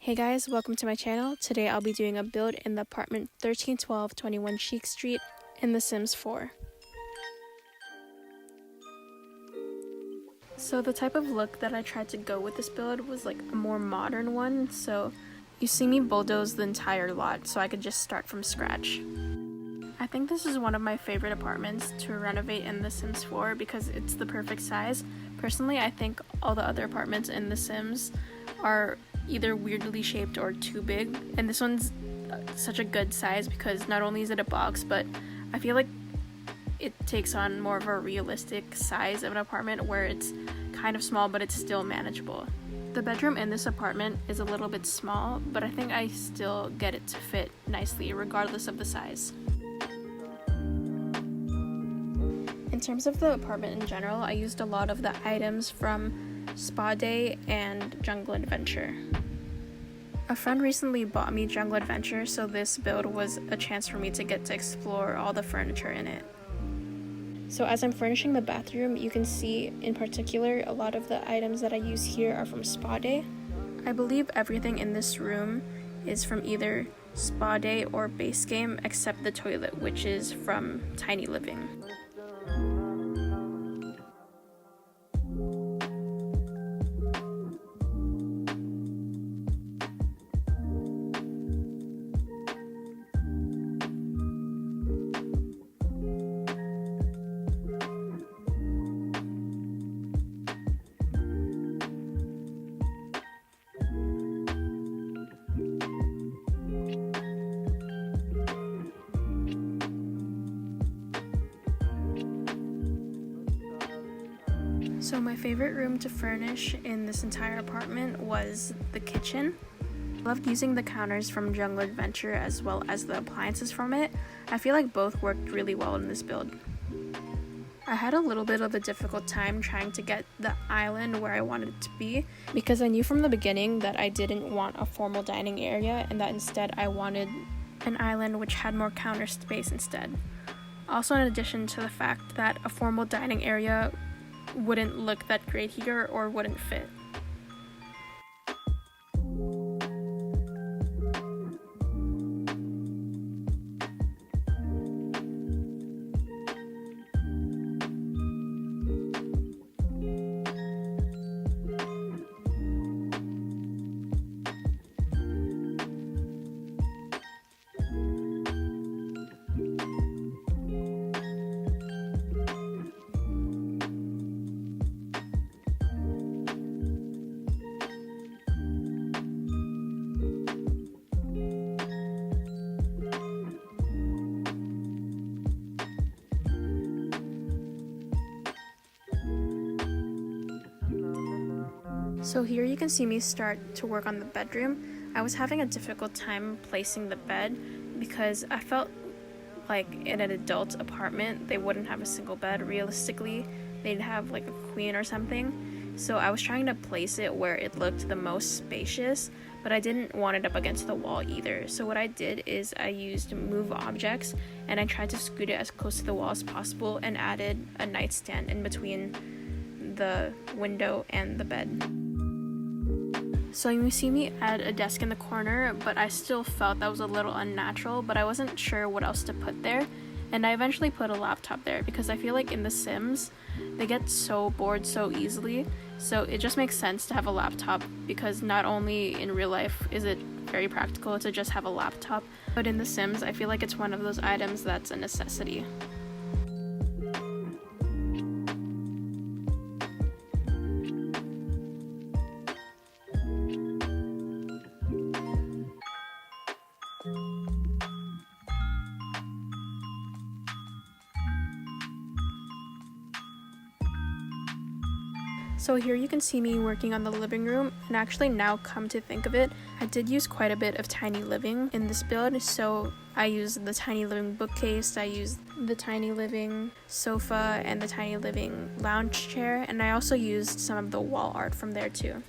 Hey guys, welcome to my channel. Today I'll be doing a build in the apartment 1312 21 Chic Street in The Sims 4. So the type of look that I tried to go with this build was like a more modern one, so you see me bulldoze the entire lot so I could just start from scratch. I think this is one of my favorite apartments to renovate in The Sims 4 because it's the perfect size. Personally, I think all the other apartments in The Sims are either weirdly shaped or too big, and this one's such a good size because not only is it a box, but I feel like it takes on more of a realistic size of an apartment where it's kind of small but it's still manageable. The bedroom in this apartment is a little bit small, but I think I still get it to fit nicely regardless of the size. In terms of the apartment in general, I used a lot of the items from Spa Day and Jungle Adventure. A friend recently bought me Jungle Adventure, so this build was a chance for me to get to explore all the furniture in it. So as I'm furnishing the bathroom, you can see in particular a lot of the items that I use here are from Spa Day. I believe everything in this room is from either Spa Day or Base Game except the toilet, which is from Tiny Living. So my favorite room to furnish in this entire apartment was the kitchen. I loved using the counters from Jungle Adventure as well as the appliances from it. I feel like both worked really well in this build. I had a little bit of a difficult time trying to get the island where I wanted it to be because I knew from the beginning that I didn't want a formal dining area and that instead I wanted an island which had more counter space instead. Also, in addition to the fact that a formal dining area wouldn't look that great here or wouldn't fit. So here you can see me start to work on the bedroom. I was having a difficult time placing the bed because I felt like in an adult apartment they wouldn't have a single bed. Realistically, they'd have like a queen or something. So I was trying to place it where it looked the most spacious, but I didn't want it up against the wall either. So what I did is I used move objects and I tried to scoot it as close to the wall as possible and added a nightstand in between the window and the bed. So you see me add a desk in the corner, but I still felt that was a little unnatural, but I wasn't sure what else to put there. And I eventually put a laptop there because I feel like in The Sims, they get so bored so easily. So it just makes sense to have a laptop because not only in real life is it very practical to just have a laptop, but in The Sims, I feel like it's one of those items that's a necessity. So here you can see me working on the living room, and actually now come to think of it, I did use quite a bit of Tiny Living in this build. So I used the Tiny Living bookcase, I used the Tiny Living sofa and the Tiny Living lounge chair, and I also used some of the wall art from there too.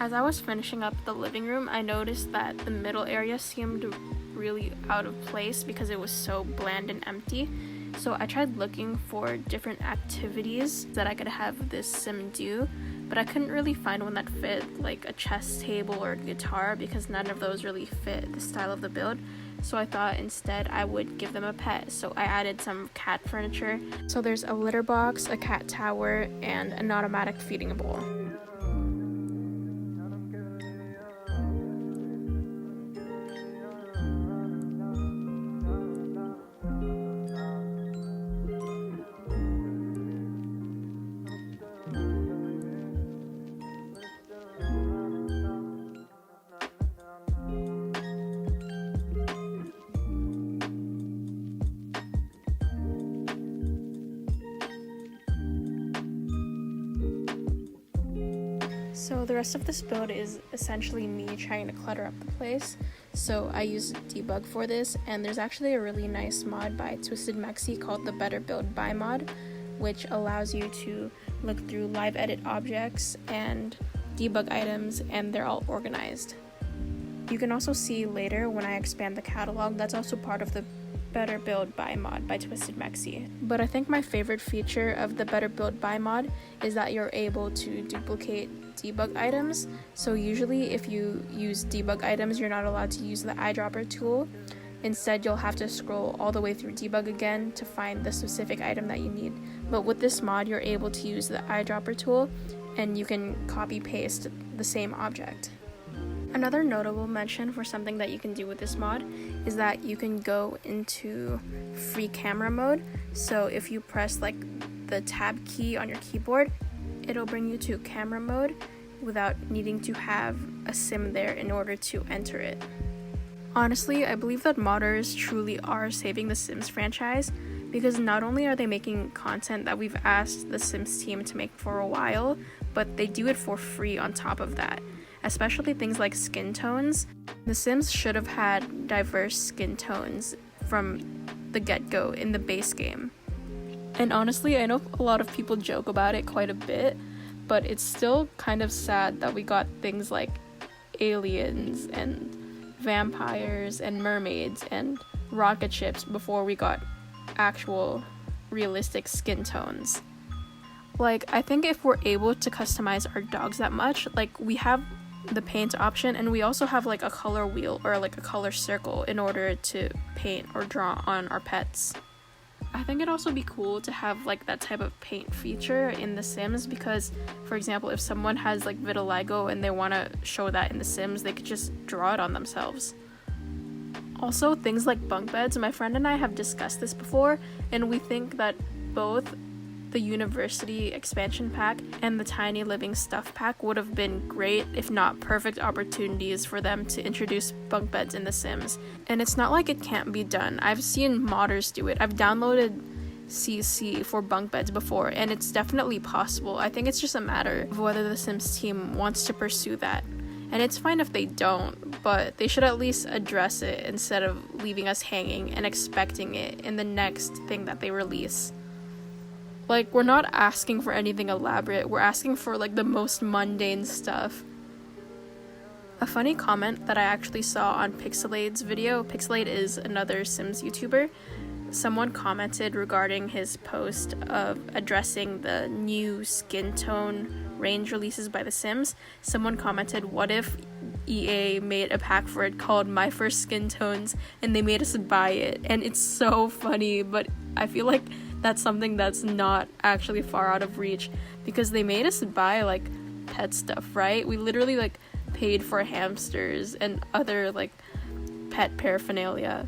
As I was finishing up the living room, I noticed that the middle area seemed really out of place because it was so bland and empty. So I tried looking for different activities that I could have this sim do, but I couldn't really find one that fit like a chess table or a guitar because none of those really fit the style of the build. So I thought instead I would give them a pet. So I added some cat furniture. So there's a litter box, a cat tower, and an automatic feeding bowl. So the rest of this build is essentially me trying to clutter up the place. So I use debug for this, and there's actually a really nice mod by Twisted Mexi called the Better Build By mod, which allows you to look through live edit objects and debug items, and they're all organized. You can also see later when I expand the catalog, that's also part of the Better Build By mod by Twisted Mexi. But I think my favorite feature of the Better Build By mod is that you're able to duplicate debug items. So usually if you use debug items, you're not allowed to use the eyedropper tool. Instead, you'll have to scroll all the way through debug again to find the specific item that you need. But with this mod, you're able to use the eyedropper tool and you can copy paste the same object. Another notable mention for something that you can do with this mod is that you can go into free camera mode. So if you press like the tab key on your keyboard, it'll bring you to camera mode without needing to have a sim there in order to enter it. Honestly, I believe that modders truly are saving the Sims franchise because not only are they making content that we've asked the Sims team to make for a while, but they do it for free on top of that. Especially things like skin tones. The Sims should have had diverse skin tones from the get-go in the base game. And honestly, I know a lot of people joke about it quite a bit, but it's still kind of sad that we got things like aliens and vampires and mermaids and rocket ships before we got actual realistic skin tones. Like, I think if we're able to customize our dogs that much, like we have the paint option and we also have like a color wheel or like a color circle in order to paint or draw on our pets. I think it'd also be cool to have like that type of paint feature in The Sims because, for example, if someone has like vitiligo and they want to show that in The Sims, they could just draw it on themselves. Also, things like bunk beds, my friend and I have discussed this before, and we think that both the University expansion pack and the Tiny Living Stuff pack would have been great, if not perfect opportunities for them to introduce bunk beds in The Sims. And it's not like it can't be done. I've seen modders do it. I've downloaded CC for bunk beds before, and it's definitely possible. I think it's just a matter of whether the Sims team wants to pursue that. And it's fine if they don't, but they should at least address it instead of leaving us hanging and expecting it in the next thing that they release. Like, we're not asking for anything elaborate, we're asking for like the most mundane stuff. A funny comment that I actually saw on Pixelade's video, Pixelade is another Sims YouTuber, someone commented regarding his post of addressing the new skin tone range releases by The Sims. Someone commented, what if EA made a pack for it called My First Skin Tones and they made us buy it? And it's so funny, but I feel like that's something that's not actually far out of reach because they made us buy like pet stuff, right? We literally like paid for hamsters and other like pet paraphernalia.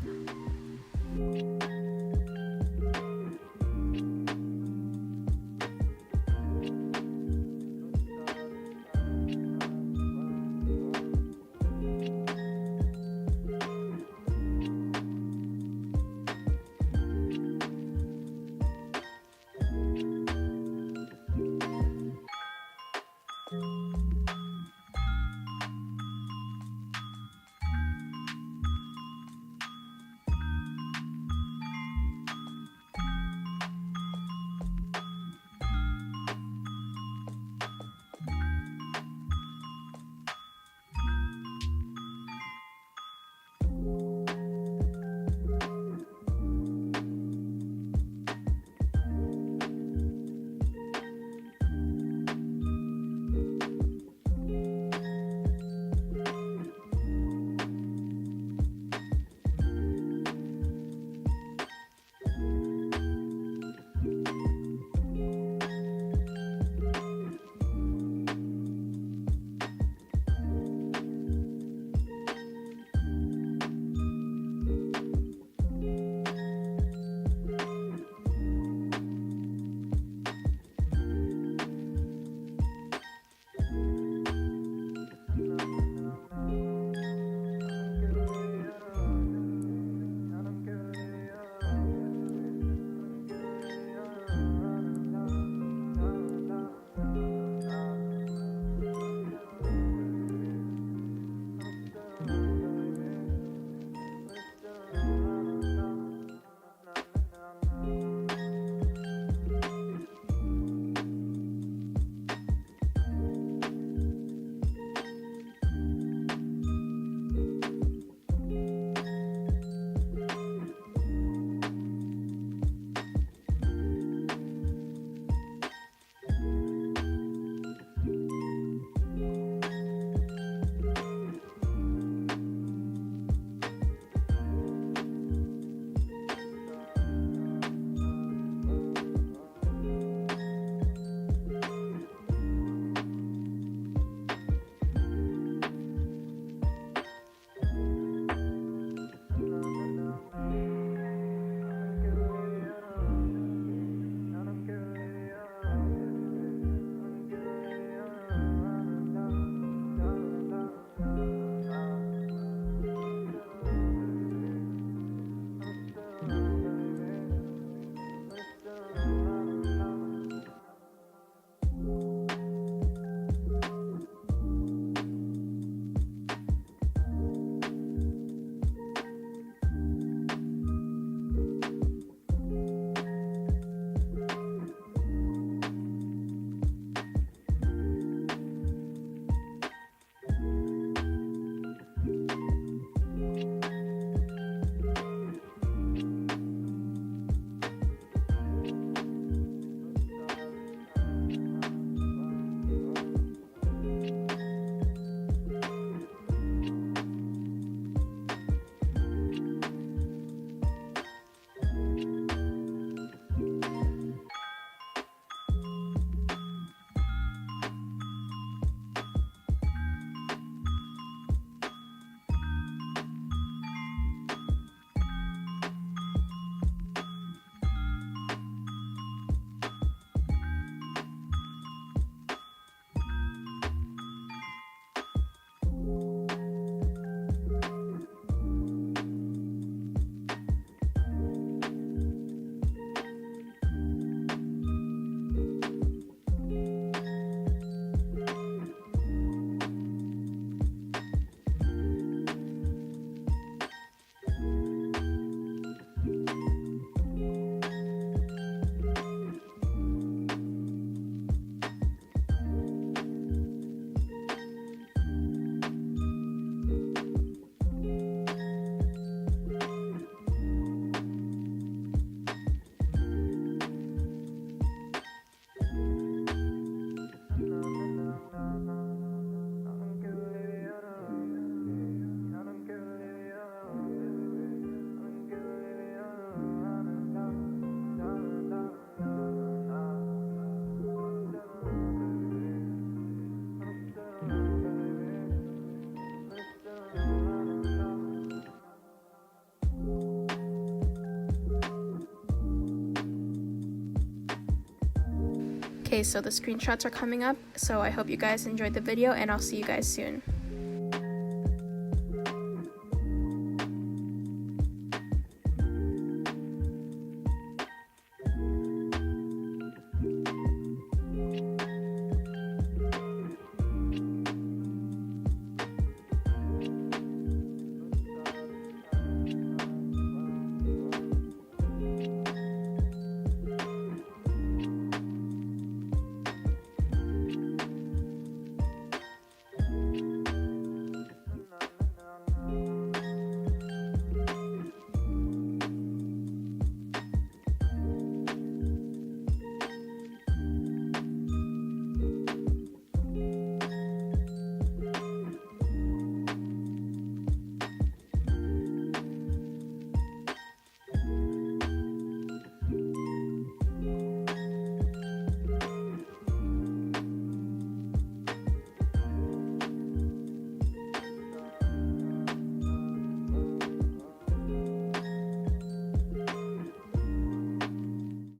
Okay, so the screenshots are coming up, so I hope you guys enjoyed the video, and I'll see you guys soon.